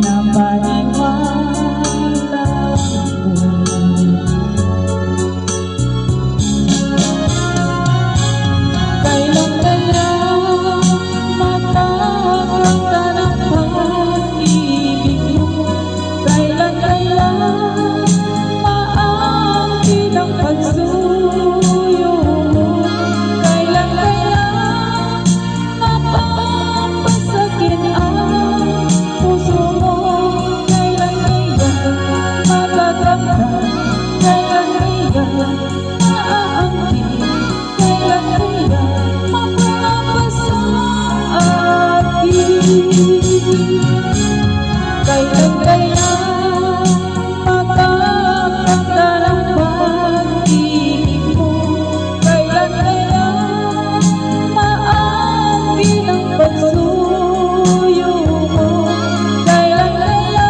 napaniwala mo. Kailan kaya matakamtan ang pag-ibig mo? Kailan kaya maangkin ang pagsuyo mo? Kailan kaya mapapasakit ang puso mo? Kailan kaya matakamtan? Kailan kaya maangkin? Kailan kaya mapapasa akin? Kailan kaya matakamtan ang pag-ibig mo? Kailan kaya maangkin ang pagsuyo mo? Kailan kaya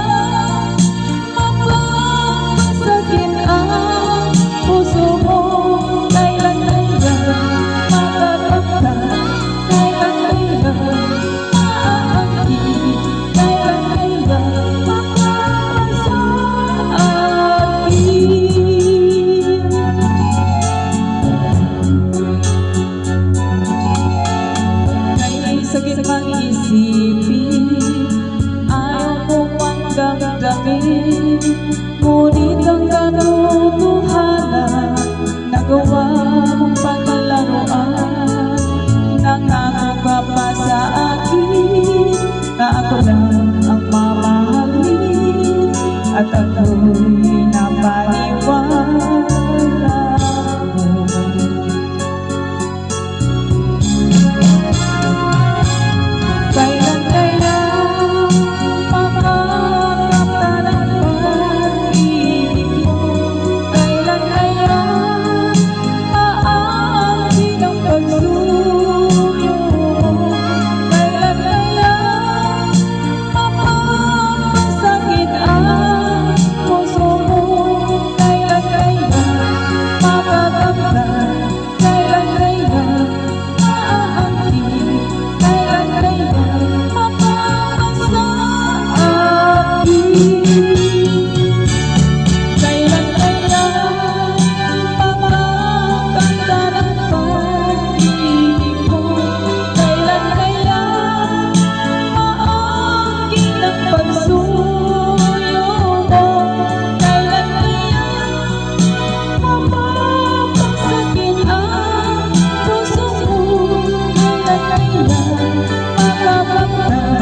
mapapasakit ang puso mo? Kailan kaya matakamtan? Kailan kaya maangkin? Kailan kaya mapapasa akin? Kay sakit mang isipin, ayaw ko mang damdamin, ngunit ang katotohanan, nagawa mong paglaruan. Nangako ka pa sa akin na ako lang ang mamahalin, at ako'y napaniwala mo. Kailan kaya matakamtan ang pag-ibig mo? Kailan kaya maangkin ang pagsuyo mo? Kailan kaya mapapasakit ang puso mo? Kailan kaya matakamtan? Kailan kaya maangkin? Kailan kaya mapapasa akin? Kailan kaya matakamtan ang pag-ibig mo? Kailan kaya maangkin ang pagsuyo mo? Kailan kaya mapapasakit ang puso mo? Kailan kaya matakamtan?